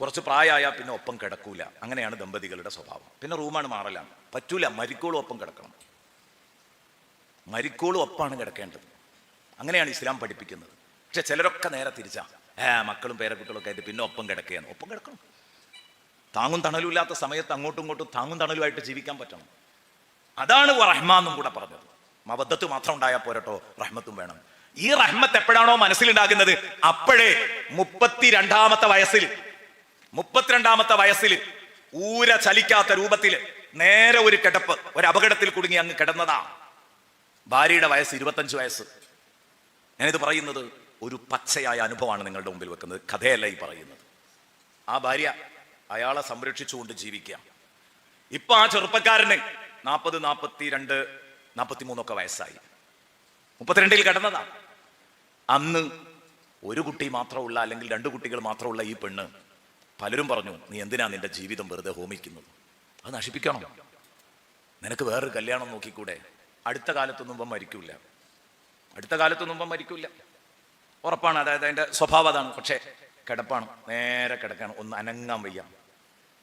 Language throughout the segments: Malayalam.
കുറച്ച് പ്രായമായാൽ പിന്നെ ഒപ്പം കിടക്കൂല. അങ്ങനെയാണ് ദമ്പതികളുടെ സ്വഭാവം. പിന്നെ റൂമാണ് മാറലാണ്. പറ്റൂല, മരിക്കോളും ഒപ്പം കിടക്കണം. മരിക്കോളും ഒപ്പാണ് കിടക്കേണ്ടത്. അങ്ങനെയാണ് ഇസ്ലാം പഠിപ്പിക്കുന്നത്. പക്ഷെ ചിലരൊക്കെ നേരെ തിരിച്ചാ, മക്കളും പേരക്കുട്ടികളൊക്കെ ആയിട്ട് പിന്നെ ഒപ്പം കിടക്കുകയാണ്. ഒപ്പം കിടക്കണം. താങ്ങും തണലും ഇല്ലാത്ത സമയത്ത് അങ്ങോട്ടും ഇങ്ങോട്ടും താങ്ങും തണലുമായിട്ട് ജീവിക്കാൻ പറ്റണം. അതാണ് റഹ്മാന്നും കൂടെ പറഞ്ഞത്. മവദ്ദത്ത് മാത്രം ഉണ്ടായാൽ പോരട്ടോ, റഹ്മത്തും വേണം. ഈ റഹ്മത്ത് എപ്പോഴാണോ മനസ്സിലുണ്ടാകുന്നത് അപ്പോഴേ 32-ാമത്തെ വയസ്സിൽ ഊര ചലിക്കാത്ത രൂപത്തിൽ നേരെ ഒരു കിടപ്പ്, ഒരു അപകടത്തിൽ കുടുങ്ങി അങ്ങ് കിടന്നതാ. ഭാര്യയുടെ വയസ്സ് 25 വയസ്സ്. ഞാനിത് പറയുന്നത് ഒരു പച്ചയായ അനുഭവമാണ് നിങ്ങളുടെ മുമ്പിൽ വെക്കുന്നത്, കഥയല്ല ഈ പറയുന്നത്. ആ ഭാര്യ അയാളെ സംരക്ഷിച്ചുകൊണ്ട് ജീവിക്കുക. ഇപ്പൊ ആ ചെറുപ്പക്കാരന് 40, 42, 43 വയസ്സായി. 32-ൽ കിടന്നതാ. അന്ന് ഒരു കുട്ടി മാത്രമുള്ള, അല്ലെങ്കിൽ 2 കുട്ടികൾ മാത്രമുള്ള ഈ പെണ്ണ്, പലരും പറഞ്ഞു, നീ എന്തിനാ നിന്റെ ജീവിതം വെറുതെ ഹോമിക്കുന്നത്? അത് നശിപ്പിക്കണം. നിനക്ക് വേറൊരു കല്യാണം നോക്കിക്കൂടെ? അടുത്ത കാലത്തൊന്നും മരിക്കൂല. ഉറപ്പാണ്. അതായത് അതിന്റെ സ്വഭാവം അതാണ്. പക്ഷെ കിടപ്പാണ്, നേരെ കിടക്കാണ്, ഒന്ന് അനങ്ങാൻ വയ്യ,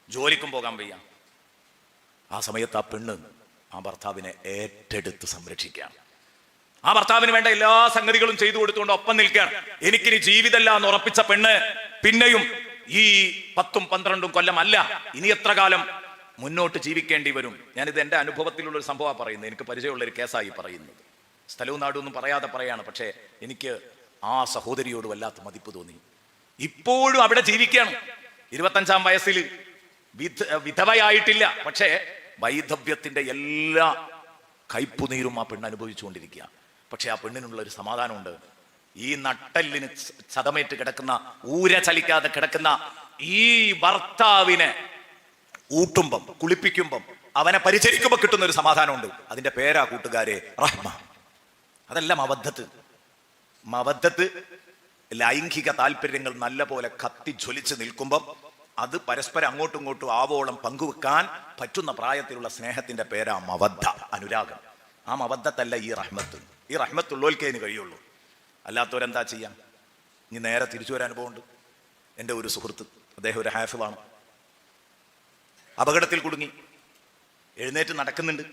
ജോലിക്കും പോകാൻ വയ്യ. ആ സമയത്ത് ആ പെണ്ണ് ആ ഭർത്താവിനെ ഏറ്റെടുത്ത് സംരക്ഷിക്കുകയാണ്. ആ ഭർത്താവിന് വേണ്ട എല്ലാ സംഗതികളും ചെയ്തു കൊടുത്തുകൊണ്ട് ഒപ്പം നിൽക്കുകയാണ്. എനിക്കിനി ജീവിതമല്ല എന്ന് ഉറപ്പിച്ച പെണ്ണ് പിന്നെയും ഈ 10-12 കൊല്ലം അല്ല, ഇനി എത്ര കാലം മുന്നോട്ട് ജീവിക്കേണ്ടി വരും. ഞാനിത് എൻ്റെ അനുഭവത്തിലുള്ളൊരു സംഭവമാണ് പറയുന്നത്. എനിക്ക് പരിചയമുള്ളൊരു കേസായി പറയുന്നത്. സ്ഥലവും നാടും ഒന്നും പറയാതെ പറയാണ്. പക്ഷേ എനിക്ക് ആ സഹോദരിയോട് വല്ലാത്ത മതിപ്പ് തോന്നി. ഇപ്പോഴും അവിടെ ജീവിക്കുകയാണ്. 25-ാം വയസ്സിൽ വിധവയായിട്ടില്ല. പക്ഷേ വൈധവ്യത്തിന്റെ എല്ലാ കയ്പുനീരും ആ പെണ്ണ് അനുഭവിച്ചുകൊണ്ടിരിക്കുക. പക്ഷെ ആ പെണ്ണിനുള്ള ഒരു സമാധാനമുണ്ട്. ഈ നട്ടെല്ലിന് ചതമേറ്റ് കിടക്കുന്ന, ഊര ചലിക്കാതെ കിടക്കുന്ന ഈ ഭർത്താവിനെ ഊട്ടുമ്പം, കുളിപ്പിക്കുമ്പം, അവനെ പരിചരിക്കുമ്പോൾ കിട്ടുന്ന ഒരു സമാധാനമുണ്ട്. അതിന്റെ പേരാ കൂട്ടുകാരെ റഹ്മ. അതല്ല മവദ്ദത്ത്. മവദ്ദത്ത് ലൈംഗിക താല്പര്യങ്ങൾ നല്ല പോലെ കത്തി ജ്വലിച്ച് നിൽക്കുമ്പം അത് പരസ്പരം അങ്ങോട്ടും ഇങ്ങോട്ടും ആവോളം പങ്കുവെക്കാൻ പറ്റുന്ന പ്രായത്തിലുള്ള സ്നേഹത്തിന്റെ പേരാ മവദ്ദ, അനുരാഗം. ആ മവദ്ദത്തല്ല ഈ റഹ്മത്ത്. ഈ റഹ്മത്തുള്ളവർക്കേ കഴിയുള്ളൂ. അല്ലാത്തവരെന്താ ചെയ്യാം? ഇനി നേരെ തിരിച്ചു വരാൻ അനുഭവമുണ്ട്. എൻ്റെ ഒരു സുഹൃത്ത്, അദ്ദേഹം ഒരു ഹാഫിളാണ്. അപകടത്തിൽ കുടുങ്ങി, എഴുന്നേറ്റ് നടക്കുന്നുണ്ട്.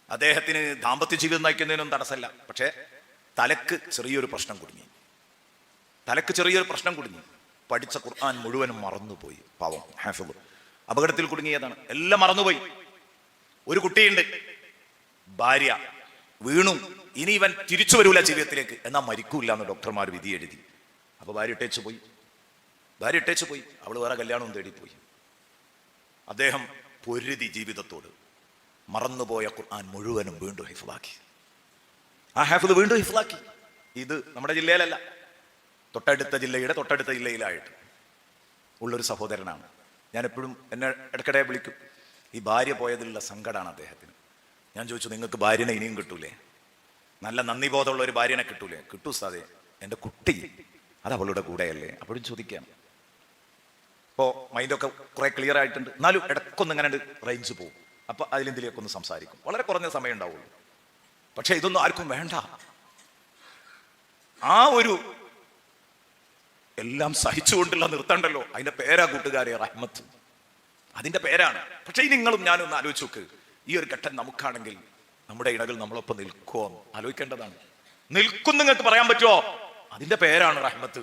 അദ്ദേഹത്തിന് ദാമ്പത്യ ജീവിതം നയിക്കുന്നതിനൊന്നും തടസ്സമല്ല. പക്ഷേ തലക്ക് ചെറിയൊരു പ്രശ്നം കുടുങ്ങി. പഠിച്ച ഖുർആൻ മുഴുവനും മറന്നുപോയി. പാവം ഹാഫിള് അപകടത്തിൽ കുടുങ്ങിയതാണ്. എല്ലാം മറന്നുപോയി. ഒരു കുട്ടിയുണ്ട്, ഭാര്യ വീണു. ഇനി ഇവൻ തിരിച്ചു വരൂല ജീവിതത്തിലേക്ക്, എന്നാൽ മരിക്കൂല എന്ന് ഡോക്ടർമാർ വിധി എഴുതി. അപ്പൊ ഭാര്യ ഇട്ടേച്ചു പോയി. അവള് വേറെ കല്യാണവും തേടിപ്പോയി. അദ്ദേഹം പൊരുതി ജീവിതത്തോട്. മറന്നുപോയ ഖുർആൻ മുഴുവനും വീണ്ടും ഹിഫ്ളാക്കി. ആ ഹാഫിള് വീണ്ടും ഹിഫ്ളാക്കി. ഇത് നമ്മുടെ ജില്ലയിലല്ല, തൊട്ടടുത്ത ജില്ലയിലായിട്ട് ഉള്ളൊരു സഹോദരനാണ്. ഞാൻ എപ്പോഴും എന്നെ ഇടയ്ക്കിടെ വിളിക്കും. ഈ ഭാര്യ പോയതിലുള്ള സങ്കടമാണ് അദ്ദേഹത്തിന്. ഞാൻ ചോദിച്ചു, നിങ്ങൾക്ക് ഭാര്യനെ ഇനിയും കിട്ടൂലേ? നല്ല നന്ദി ബോധമുള്ള ഒരു ഭാര്യനെ കിട്ടൂലേ? കിട്ടൂ സാധേ, എൻ്റെ കുട്ടി അത് അവളുടെ കൂടെയല്ലേ? അപ്പോഴും ചോദിക്കാം. ഇപ്പോൾ മൈൻഡൊക്കെ കുറെ ക്ലിയർ ആയിട്ടുണ്ട്. എന്നാലും ഇടയ്ക്കൊന്നും ഇങ്ങനെ റേഞ്ച് പോകും. അപ്പൊ അതിലെന്തിലേക്ക് ഒന്ന് സംസാരിക്കും. വളരെ കുറഞ്ഞ സമയം ഉണ്ടാവുള്ളൂ. പക്ഷെ ഇതൊന്നും ആർക്കും വേണ്ട. ആ ഒരു എല്ലാം സഹിച്ചുകൊണ്ടുള്ള നിർത്തണ്ടല്ലോ, അതിന്റെ പേരാ കൂട്ടുകാരെ റഹ്മത്ത്. അതിന്റെ പേരാണ്. പക്ഷെ നിങ്ങളും ഞാനും ഒന്ന് ആലോചിച്ച് നോക്ക്. ഈ ഒരു ഘട്ടം നമുക്കാണെങ്കിൽ നമ്മുടെ ഇടകൾ നമ്മളൊപ്പം നിൽക്കുമോ ആലോചിക്കേണ്ടതാണ്. നിൽക്കും നിങ്ങൾക്ക് പറയാൻ പറ്റുമോ? അതിന്റെ പേരാണ് റഹ്മത്ത്.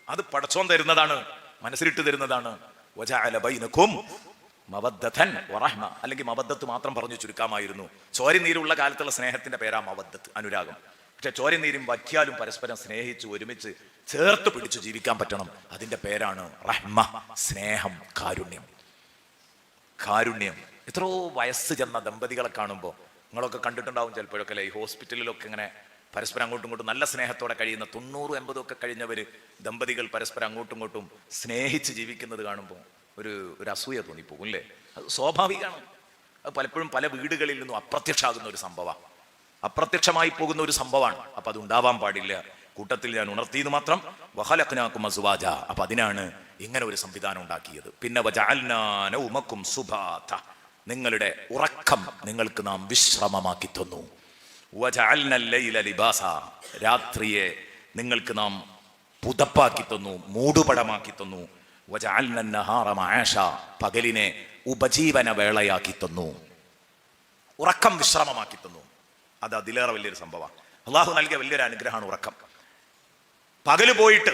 അത് പടച്ചോൻ തരുന്നതാണ്, മനസ്സിലിട്ട് തരുന്നതാണ്. വജഅല ബൈനകും മവദ്ദതൻ വറഹ്മ. അല്ലെങ്കിൽ മവദ്ദത്ത് മാത്രം പറഞ്ഞു ചുരുക്കാമായിരുന്നു. ചോരനീരുള്ള കാലത്തുള്ള സ്നേഹത്തിന്റെ പേരാ മവദ്ദത്ത്, അനുരാഗം. പക്ഷെ ചോരനീരും വറ്റിയാലും പരസ്പരം സ്നേഹിച്ച് ഒരുമിച്ച് ചേർത്ത് പിടിച്ച് ജീവിക്കാൻ പറ്റണം. അതിന്റെ പേരാണ് റഹ്മ, സ്നേഹം, കാരുണ്യം. എത്രയോ വയസ്സ് ചെന്ന ദമ്പതികളെ കാണുമ്പോൾ നിങ്ങളൊക്കെ കണ്ടിട്ടുണ്ടാവും ചിലപ്പോഴൊക്കെ അല്ലെ, ഈ ഹോസ്പിറ്റലിലൊക്കെ ഇങ്ങനെ പരസ്പരം അങ്ങോട്ടും ഇങ്ങോട്ടും നല്ല സ്നേഹത്തോടെ കഴിയുന്ന 90-80 ഒക്കെ കഴിഞ്ഞവര് ദമ്പതികൾ പരസ്പരം അങ്ങോട്ടും ഇങ്ങോട്ടും സ്നേഹിച്ച് ജീവിക്കുന്നത് കാണുമ്പോൾ ഒരു അസൂയ തോന്നിപ്പോകും അല്ലേ? അത് സ്വാഭാവികമാണ്. അത് പലപ്പോഴും പല വീടുകളിൽ നിന്നും അപ്രത്യക്ഷമായി പോകുന്ന ഒരു സംഭവമാണ്. അപ്പൊ അത് ഉണ്ടാവാൻ പാടില്ല. കൂട്ടത്തിൽ ഞാൻ ഉണർത്തിയത് മാത്രം വഖലഖ്നാകും അസ്വാജ. അപ്പൊ അതിനാണ് ഇങ്ങനെ ഒരു സംവിധാനം ഉണ്ടാക്കിയത്. പിന്നെ വജഅൽനാ നൗമകും സുബാത, നിങ്ങളുടെ ഉറക്കം നിങ്ങൾക്ക് നാം വിശ്രമമാക്കി തന്നു. വജഅൽനൽ ലൈല ലിബാസ, രാത്രിയെ നിങ്ങൾക്ക് നാം പുതപ്പാക്കി തന്നു, മൂടുപടമാക്കി തന്നു. വജഅൽന അൻ-നഹാറ മആശ, പകലിനെ ഉപജീവന വേളയാക്കി തന്നു, ഉറക്കം വിശ്രമമാക്കി തന്നു. അത് അതിലേറെ വലിയൊരു സംഭവമാണ്. അള്ളാഹു നൽകിയ വലിയൊരു അനുഗ്രഹമാണ് ഉറക്കം. പകല് പോയിട്ട്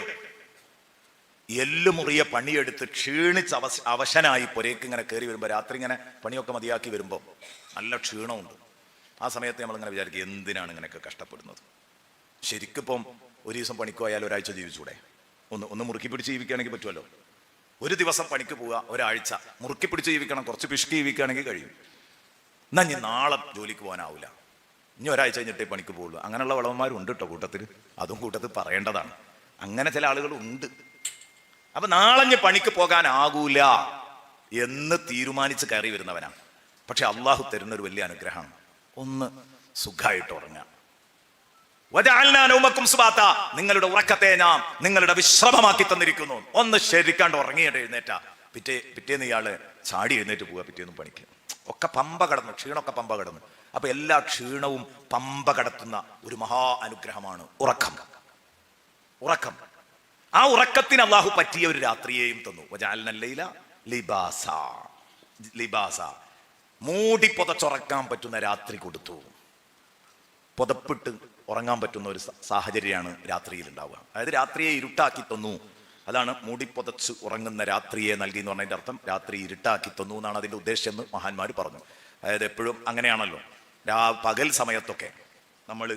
എല്ലുമുറിയെ പണിയെടുത്ത് ക്ഷീണിച്ച് അവശനായി പുരയ്ക്ക് ഇങ്ങനെ കയറി വരുമ്പോൾ, രാത്രി ഇങ്ങനെ പണിയൊക്കെ മതിയാക്കി വരുമ്പോൾ നല്ല ക്ഷീണമുണ്ട്. ആ സമയത്ത് നമ്മളിങ്ങനെ വിചാരിക്കും, എന്തിനാണ് ഇങ്ങനെയൊക്കെ കഷ്ടപ്പെടുന്നത്? ശരിക്കിപ്പം ഒരു ദിവസം പണിക്ക് പോയാൽ ഒരാഴ്ച ജീവിച്ചൂടെ? ഒന്ന് മുറുക്കി പിടിച്ച് ജീവിക്കുകയാണെങ്കിൽ പറ്റുമല്ലോ. ഒരു ദിവസം പണിക്ക് പോവുക, ഒരാഴ്ച മുറുക്കി പിടിച്ച് ജീവിക്കണം, കുറച്ച് പിശുക്കി ജീവിക്കുകയാണെങ്കിൽ കഴിയും. എന്നാൽ ഇനി നാളെ ജോലിക്ക് പോകാനാവില്ല, ഇനി ഒരാഴ്ച കഴിഞ്ഞിട്ടേ പണിക്ക് പോകുള്ളൂ. അങ്ങനെയുള്ള വളവന്മാരും ഉണ്ട് കേട്ടോ കൂട്ടത്തിൽ. അതും കൂട്ടത്തിൽ പറയേണ്ടതാണ്. അങ്ങനെ ചില ആളുകളുണ്ട്. അപ്പൊ നാളെ പണിക്ക് പോകാനാകൂല എന്ന് തീരുമാനിച്ച് കയറി വരുന്നവനാണ്. പക്ഷെ അള്ളാഹു തരുന്നൊരു വലിയ അനുഗ്രഹമാണ്, ഒന്ന് സുഖമായിട്ട് ഉറങ്ങാം. നിങ്ങളുടെ ഉറക്കത്തെ ഞാൻ നിങ്ങളുടെ വിശ്രമമാക്കി തന്നിരിക്കുന്നു. ഒന്ന് ശരിക്കാണ്ട് ഉറങ്ങിയിട്ട് എഴുന്നേറ്റ പിറ്റേന്ന് ഇയാള് ചാടി എഴുന്നേറ്റ് പോവുക, പിറ്റേന്നും പണിക്ക്. ഒക്കെ പമ്പ കടന്നു, ക്ഷീണമൊക്കെ പമ്പ കടന്നു. അപ്പൊ എല്ലാ ക്ഷീണവും പമ്പ കടത്തുന്ന ഒരു മഹാ അനുഗ്രഹമാണ് ഉറക്കം. ഉറക്കം, ആ ഉറക്കത്തിന് അള്ളാഹു പറ്റിയ ഒരു രാത്രിയെയും തന്നു. വജഅൽന അൽ-ലൈല ലിബാസാ, ലിബാസ, മൂടി പുതച്ചുറക്കാൻ പറ്റുന്ന രാത്രി കൊടുത്തു. പുതപ്പിട്ട് ഉറങ്ങാൻ പറ്റുന്ന ഒരു സാഹചര്യമാണ് രാത്രിയിൽ ഉണ്ടാവുക. അതായത് രാത്രിയെ ഇരുട്ടാക്കി തന്നു. അതാണ് മൂടി പുതച്ച് ഉറങ്ങുന്ന രാത്രിയെ നൽകി എന്ന് പറഞ്ഞതിൻ്റെ അർത്ഥം. രാത്രി ഇരുട്ടാക്കി തന്നു എന്നാണ് അതിൻ്റെ ഉദ്ദേശം എന്ന് മഹാന്മാർ പറഞ്ഞു. അതായത് എപ്പോഴും അങ്ങനെയാണല്ലോ, പകൽ സമയത്തൊക്കെ നമ്മൾ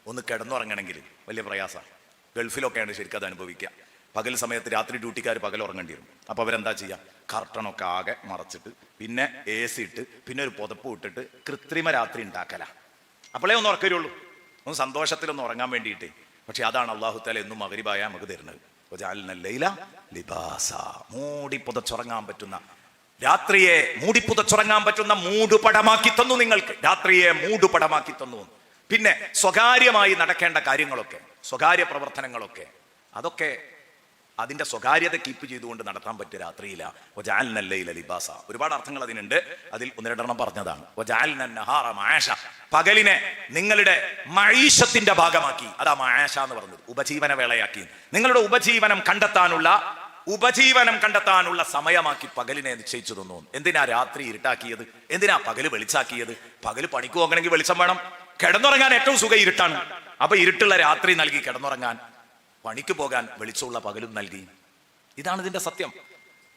ഒന്ന് കിടന്നുറങ്ങണമെങ്കിൽ വലിയ പ്രയാസമാണ്. ഗൾഫിലൊക്കെയാണ് ശരിക്കും അത് അനുഭവിക്കുക. പകൽ സമയത്ത് രാത്രി ഡ്യൂട്ടിക്കാർ പകൽ ഉറങ്ങേണ്ടി വരും. അപ്പോൾ അവരെന്താ ചെയ്യുക? കർട്ടനൊക്കെ ആകെ മറച്ചിട്ട്, പിന്നെ AC ഇട്ട്, പിന്നെ ഒരു പുതപ്പ് ഇട്ടിട്ട് കൃത്രിമ രാത്രി ഉണ്ടാക്കല. അപ്പോഴേ ഒന്ന് ഉറക്കരുള്ളൂ, ഒന്ന് സന്തോഷത്തിലൊന്ന് ഉറങ്ങാൻ വേണ്ടിയിട്ട്. പക്ഷെ അതാണ് അള്ളാഹു തആല എന്നും മഗ്‌രിബായ നമുക്ക് തരുന്നത്. വജഅൽന അൽ-ലൈല ലിബാസ, മൂടി പുതച്ചുറങ്ങാൻ പറ്റുന്ന രാത്രിയെ, മൂടി പുതച്ചുറങ്ങാൻ പറ്റുന്ന മൂടുപടമാക്കി തന്നു നിങ്ങൾക്ക്. രാത്രിയെ മൂടുപടമാക്കി തന്നു. പിന്നെ സ്വകാര്യമായി നടക്കേണ്ട കാര്യങ്ങളൊക്കെ, സ്വകാര്യ പ്രവർത്തനങ്ങളൊക്കെ, അതൊക്കെ അതിന്റെ സ്വകാര്യത കീപ്പ് ചെയ്തുകൊണ്ട് നടത്താൻ പറ്റിയ രാത്രിയില്ല. വജഅൽന അൽ-ലൈല ലിബാസ, ഒരുപാട് അർത്ഥങ്ങൾ അതിനുണ്ട്. അതിൽ ഒന്ന് രണ്ടെണ്ണം പറഞ്ഞതാണ്. വജഅൽന അൻ-നഹാറ മആശ, പകലിനെ നിങ്ങളുടെ മഈശത്തിന്റെ ഭാഗമാക്കി. അതാ മആശ എന്ന് പറഞ്ഞത്, ഉപജീവന വേളയാക്കി. നിങ്ങളുടെ ഉപജീവനം കണ്ടെത്താനുള്ള സമയമാക്കി പകലിനെ നിശ്ചയിച്ചു തന്നു. എന്തിനാ രാത്രി ഇരുട്ടാക്കിയത്? എന്തിനാ പകല് വെളിച്ചാക്കിയത്? പകല് പണിക്ക് പോകണമെങ്കിൽ വെളിച്ചം വേണം. കിടന്നുറങ്ങാൻ ഏറ്റവും സുഖം ഇരുട്ടാണ്. അപ്പൊ ഇരുട്ടുള്ള രാത്രി നൽകി കിടന്നുറങ്ങാൻ, പണിക്ക് പോകാൻ വെളിച്ചമുള്ള പകലും നൽകി. ഇതാണ് ഇതിന്റെ സത്യം.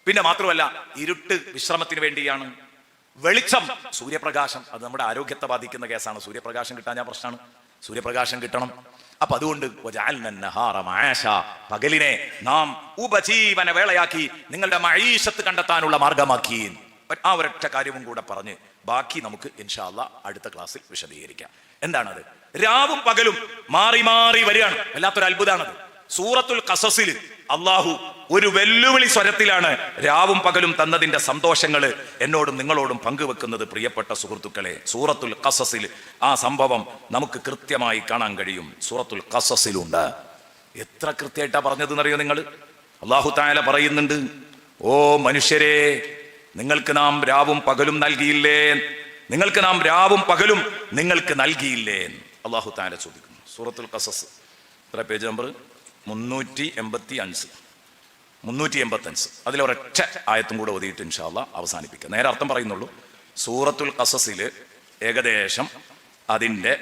പിന്നെ മാത്രമല്ല, ഇരുട്ട് വിശ്രമത്തിന് വേണ്ടിയാണ്. വെളിച്ചം, സൂര്യപ്രകാശം, അത് നമ്മുടെ ആരോഗ്യത്തെ ബാധിക്കുന്ന കേസാണ്. സൂര്യപ്രകാശം കിട്ടാൻ ഞാൻ പ്രശ്നമാണ്. സൂര്യപ്രകാശം കിട്ടണം. അപ്പൊ അതുകൊണ്ട് വജഅൽന അൻ-നഹാറ മആശ, പകലിനെ നാം ഉപജീവന വേളയാക്കി, നിങ്ങളുടെ മഈശത്ത് കണ്ടെത്താനുള്ള മാർഗമാക്കി. ആ ഒരൊറ്റ കാര്യവും കൂടെ പറഞ്ഞ് ബാക്കി നമുക്ക് ഇൻഷാ അല്ലാഹ് അടുത്ത ക്ലാസ്സിൽ വിശദീകരിക്കാം. എന്താണത്? രാവും പകലും മാറി മാറി വരികയാണ്. വല്ലാത്തൊരു അത്ഭുതമാണത്. സൂറത്തുൽ ഖസസിൽ അള്ളാഹു ഒരു വെല്ലുവിളി സ്വരത്തിലാണ് രാവും പകലും തന്നതിന്റെ സന്തോഷങ്ങൾ എന്നോടും നിങ്ങളോടും പങ്കുവെക്കുന്നത്. പ്രിയപ്പെട്ട സുഹൃത്തുക്കളെ, സൂറത്തുൽ ഖസസിൽ ആ സംഭവം നമുക്ക് കൃത്യമായി കാണാൻ കഴിയും. സൂറത്തുൽ ഖസസിലുണ്ട്. എത്ര കൃത്യമായിട്ടാ പറഞ്ഞതെന്നറിയോ നിങ്ങൾ? അള്ളാഹു തആല പറയുന്നുണ്ട്, ഓ മനുഷ്യരെ, നിങ്ങൾക്ക് നാം രാവും പകലും നൽകിയില്ലേ? നിങ്ങൾക്ക് നാം രാവും പകലും നിങ്ങൾക്ക് നൽകിയില്ലേ? അള്ളാഹു തആല ചോദിക്കുന്നു. സൂറത്തുൽ ഖസസ്, എത്ര പേജ് നമ്പർ? 385. അതിലൊരൊറ്റ ആയത്തും കൂടെ ഓതിയിട്ട് ഇൻഷാ അല്ലാഹ് അവസാനിപ്പിക്കാം. നേരെ അർത്ഥം പറയുന്നുള്ളൂ. സൂറത്തുൽ ഖസസിൽ ഏകദേശം അതിൻ്റെ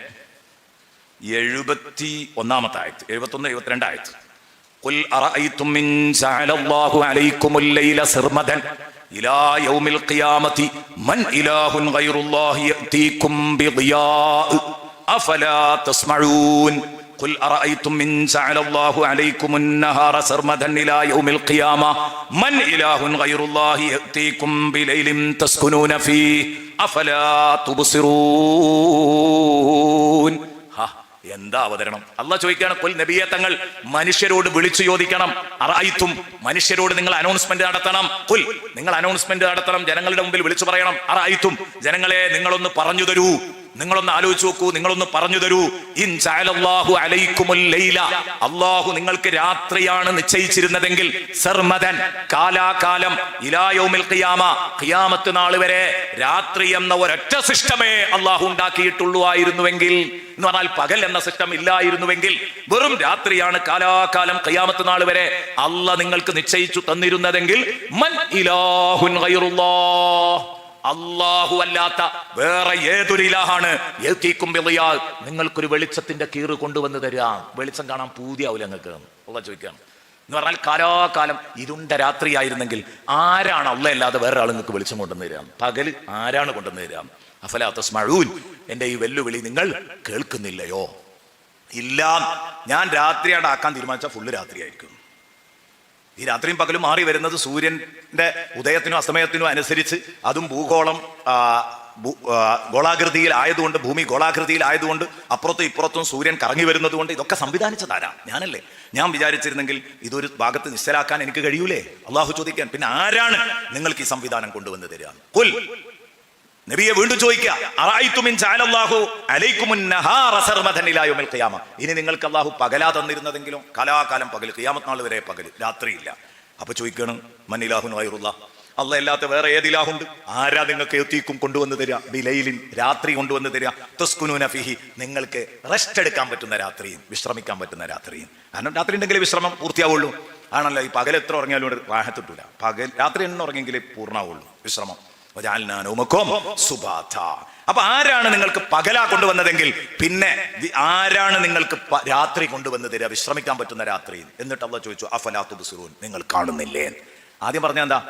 71 ആയത്ത്, 71, 72 ആയത്ത്. ഖുൽ അറഅയ്തും മിൻ ജഅലല്ലാഹു അലൈക്കുമുൽ ലൈല സർമദൻ ഇലാ യൗമിൽ ഖിയാമത്തി മൻ ഇലാഹുൻ ഗൈറുല്ലാഹി യഅതീകും ബിദിയാ അഫലാ തസ്മഊൻ. قل أرأيتم من جعل الله عليكم النهار سرمدا إلى يوم القيامة من إله غير الله يأتيكم بليل تسكنون فيه أفلا تبصرون. എന്താ അവതരണം? അള്ളാഹ് ചോദിക്കുകയാണ്, കൊൽ നബിയെ തങ്ങൾ മനുഷ്യരോട് വിളിച്ചു ചോദിക്കണം. അറഅയ്തും, മനുഷ്യരോട് നിങ്ങൾ അനൗൺസ്മെന്റ് നടത്തണം. കുൽ, നിങ്ങൾ അനൗൺസ്മെന്റ് നടത്തണം, ജനങ്ങളുടെ മുമ്പിൽ വിളിച്ചു പറയണം. അറഅയ്തും, ജനങ്ങളെ നിങ്ങളൊന്ന് പറഞ്ഞു തരൂ. നിങ്ങളൊന്ന് ആലോചിച്ച് നോക്കൂ, നിങ്ങളൊന്ന് പറഞ്ഞു തരൂ. ഇൻ ജഅലല്ലാഹു അലൈക്കുമുൽ ലൈല, അല്ലാഹു നിങ്ങൾക്ക് രാത്രിയാണ് നിശ്ചയിച്ചിരുന്നതെങ്കിൽ, സർമദൻ കാലാകാലം, ഇലാ യൗമിൽ ഖിയാമ, ഖിയാമത്ത് നാൾ വരെ രാത്രി എന്ന ഒരൊറ്റ സിസ്റ്റമേ അല്ലാഹു ഉണ്ടാക്കിയിട്ടുള്ളൂ ആയിരുന്നുവെങ്കിൽ, എന്ന് പറഞ്ഞാൽ പകൽ എന്ന സിസ്റ്റം ഇല്ലായിരുന്നുവെങ്കിൽ, വെറും രാത്രിയാണ് കാലാകാലം ഖിയാമത്ത് നാൾ വരെ അല്ലാഹ് നിങ്ങൾക്ക് നിശ്ചയിച്ചു തന്നിരുന്നതെങ്കിൽ, മൻ ഇലാഹുൻ ഗൈറുല്ലാഹ്, അല്ലാഹു അല്ലാത്ത വേറെ ഏതൊരു ഇലാഹാണ് നിങ്ങൾക്കൊരു വെളിച്ചത്തിന്റെ കീറ് കൊണ്ടുവന്ന് തരാം. വെളിച്ചം കാണാൻ പൂതിയാവില്ല നിങ്ങൾക്ക് അല്ലാഹ് ചോദിക്കുകയാണ്. എന്ന് പറഞ്ഞാൽ കാലാകാലം ഇരുണ്ട രാത്രിയായിരുന്നെങ്കിൽ ആരാണ് അല്ലാഹ് അല്ലാതെ വേറെ ആൾ നിങ്ങൾക്ക് വെളിച്ചം കൊണ്ടുവന്ന് തരാം? പകല് ആരാണ് കൊണ്ടുവന്ന് തരാം? അഫലാ തസ്മഊൻ, എന്റെ ഈ വെല്ലുവിളി നിങ്ങൾ കേൾക്കുന്നില്ലയോ? ഇല്ല, ഞാൻ രാത്രിയാണ് ആക്കാൻ തീരുമാനിച്ചാൽ ഫുള്ള് രാത്രിയായിരിക്കും. ഈ രാത്രിയും പകലും മാറി വരുന്നത് സൂര്യന്റെ ഉദയത്തിനും അസ്തമയത്തിനും അനുസരിച്ച്, അതും ഭൂഗോളം ഗോളാകൃതിയിൽ ആയതുകൊണ്ട്, ഭൂമി ഗോളാകൃതിയിൽ ആയതുകൊണ്ട് അപ്പുറത്തും ഇപ്പുറത്തും സൂര്യൻ കറങ്ങി വരുന്നത് കൊണ്ട് ഇതൊക്കെ സംവിധാനിച്ചതാരാ? ഞാനല്ലേ? ഞാൻ വിചാരിച്ചിരുന്നെങ്കിൽ ഇതൊരു ഭാഗത്ത് നിശ്ചലാക്കാൻ എനിക്ക് കഴിയൂലേ? അള്ളാഹു ചോദിക്കാൻ, പിന്നെ ആരാണ് നിങ്ങൾക്ക് ഈ സംവിധാനം കൊണ്ടുവന്ന് തരിക? ഖുൽ, നബിയെ വീണ്ടും ചോദിക്കുക, ഇനി നിങ്ങൾക്ക് അള്ളാഹു പകലാ തന്നിരുന്നതെങ്കിലോ? കലാകാലം പകൽ, ഖിയാമത്ത് നാൾ വരെ പകൽ, രാത്രിയില്ല. അപ്പൊ ചോദിക്കണം, മന്നിലാഹുൻ ഗൈറുല്ലാഹ്, അള്ളാഹ് അല്ലാത്ത വേറെ ഏതിലാഹുണ്ട്? ആരാ നിങ്ങൾക്ക് എത്തിക്കും കൊണ്ടുവന്ന് തരിക? ബിലൈലിൻ, രാത്രി കൊണ്ടുവന്ന് തരിക. തസ്കുനൂന ഫീഹി, നിങ്ങൾക്ക് റെസ്റ്റ് എടുക്കാൻ പറ്റുന്ന രാത്രിയും വിശ്രമിക്കാൻ പറ്റുന്ന രാത്രിയും. കാരണം രാത്രി ഉണ്ടെങ്കിലേ വിശ്രമം പൂർത്തിയാവുള്ളൂ. ആണല്ലോ, ഈ പകൽ എത്ര ഉറങ്ങിയാലും റാഹത്തിട്ടൂല. പകൽ രാത്രി എണ്ണ ഉറങ്ങിയെങ്കിലേ പൂർണ്ണമാവുള്ളൂ വിശ്രമം. അപ്പൊ ആരാണ് നിങ്ങൾക്ക് പകലാ കൊണ്ടുവന്നതെങ്കിൽ പിന്നെ ആരാണ് നിങ്ങൾക്ക് രാത്രി കൊണ്ടുവന്ന് തരിക, വിശ്രമിക്കാൻ പറ്റുന്ന രാത്രി? എന്നിട്ട് അള്ളാഹ് ചോദിച്ചു, അഫലാ തുബ്സിറൂൻ, നിങ്ങൾ കാണുന്നില്ലേ? ആദ്യം പറഞ്ഞ എന്താ?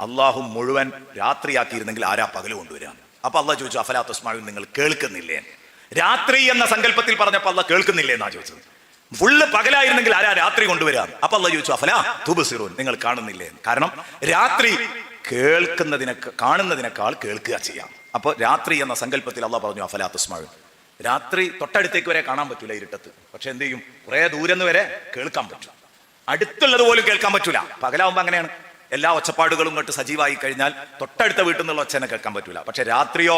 അള്ളാഹു മുഴുവൻ രാത്രിയാക്കിയിരുന്നെങ്കിൽ ആരാ പകല് കൊണ്ടുവരിക? അപ്പൊ അള്ളാഹ് ചോദിച്ചു, അഫലാ തസ്മഊൻ, നിങ്ങൾ കേൾക്കുന്നില്ലേ? രാത്രി എന്ന സങ്കല്പത്തിൽ പറഞ്ഞപ്പോ അള്ളാഹ് കേൾക്കുന്നില്ലേ എന്നാ ചോദിച്ചത്. ഫുള്ള് പകലായിരുന്നെങ്കിൽ ആരാ രാത്രി കൊണ്ടുവരിക? അപ്പൊ അള്ളാഹ് ചോദിച്ചു, അഫലാ തുബ്സിറൂൻ, നിങ്ങൾ കാണുന്നില്ലേ? കാരണം രാത്രി കാണുന്നതിനേക്കാൾ കേൾക്കുക ചെയ്യാം. അപ്പൊ രാത്രി എന്ന സങ്കല്പത്തിൽ അള്ളാഹ് പറഞ്ഞു, അഫലാ തസ്മഊൻ. രാത്രി തൊട്ടടുത്തേക്ക് വരെ കാണാൻ പറ്റൂല ഇരുട്ടത്ത്, പക്ഷെ എന്ത് ചെയ്യും? കുറെ ദൂരം വരെ കേൾക്കാൻ പറ്റും. അടുത്തുള്ളത് പോലും കേൾക്കാൻ പറ്റൂല. പകലാവുമ്പോ അങ്ങനെയാണ്, എല്ലാ ഒച്ചപ്പാടുകളും ഇങ്ങോട്ട് സജീവമായി കഴിഞ്ഞാൽ തൊട്ടടുത്ത വീട്ടിൽ നിന്നുള്ള ഒച്ചനെ കേൾക്കാൻ പറ്റൂല. പക്ഷെ രാത്രിയോ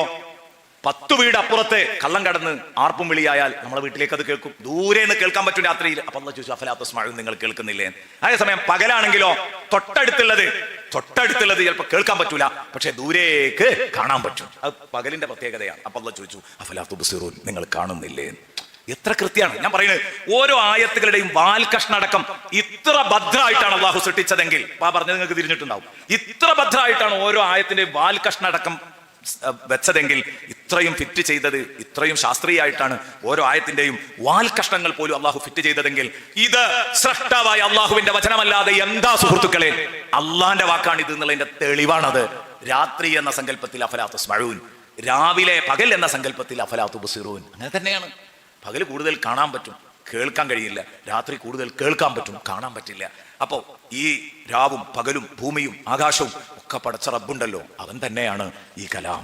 10 വീട് അപ്പുറത്ത് കള്ളം കടന്ന് ആർപ്പും വിളിയായാൽ നമ്മളെ വീട്ടിലേക്ക് അത് കേൾക്കും. ദൂരെ നിന്ന് കേൾക്കാൻ പറ്റും രാത്രിയിൽ. അപ്പൊ അള്ളാഹ് ചോദിച്ചു, അഫലാ തസ്മഊൻ, നിങ്ങൾ കേൾക്കുന്നില്ലേ? അതേസമയം പകലാണെങ്കിലോ തൊട്ടടുത്തുള്ളത് ചിലപ്പോൾ കേൾക്കാൻ പറ്റൂല, പക്ഷെ ദൂരേക്ക് കാണാൻ പറ്റും. അത് പകലിന്റെ പ്രത്യേകതയാണ്. അപ്പൊ അള്ളാഹ് ചോദിച്ചു, അഫലാ തുബ്സിറൂൻ, നിങ്ങൾ കാണുന്നില്ലേ? എത്ര കൃത്യമാണ് ഞാൻ പറയുന്നത്. ഓരോ ആയത്തുകളുടെയും വാൽകഷ്ണടക്കം ഇത്ര ഭദ്രമായിട്ടാണ് അള്ളാഹു സൃഷ്ടിച്ചതെങ്കിൽ, പറഞ്ഞത് നിങ്ങൾക്ക് തിരിഞ്ഞിട്ടുണ്ടാവും, ഇത്ര ഭദ്രമായിട്ടാണ് ഓരോ ആയത്തിന്റെയും വാൽകഷ്ണടക്കം വെച്ചതെങ്കിൽ, ഇത്രയും ഫിറ്റ് ചെയ്തത്, ഇത്രയും ശാസ്ത്രീയമായിട്ടാണ് ഓരോ ആയത്തിന്റെയും വാൽ കഷ്ണങ്ങൾ പോലും അള്ളാഹു ഫിറ്റ് ചെയ്തതെങ്കിൽ, ഇത് സ്രഷ്ടാവായ അള്ളാഹുവിന്റെ വചനമല്ലാതെ എന്താ സുഹൃത്തുക്കളെ? അള്ളാന്റെ വാക്കാണ് ഇത് എന്നുള്ളതിന്റെ തെളിവാണത്. രാത്രി എന്ന സങ്കല്പത്തിൽ അഫലാ തസ്മഊൻ, രാവിലെ പകൽ എന്ന സങ്കല്പത്തിൽ അഫലാ തുബ്സിറൂൻ. അങ്ങനെ തന്നെയാണ്. പകൽ കൂടുതൽ കാണാൻ പറ്റും, കേൾക്കാൻ കഴിയില്ല. രാത്രി കൂടുതൽ കേൾക്കാൻ പറ്റും, കാണാൻ പറ്റില്ല. അപ്പോ ഈ രാവും പകലും ഭൂമിയും ആകാശവും ഒക്കെ പടച്ച റബ്ബുണ്ടല്ലോ, അവൻ തന്നെയാണ് ഈ കലാം.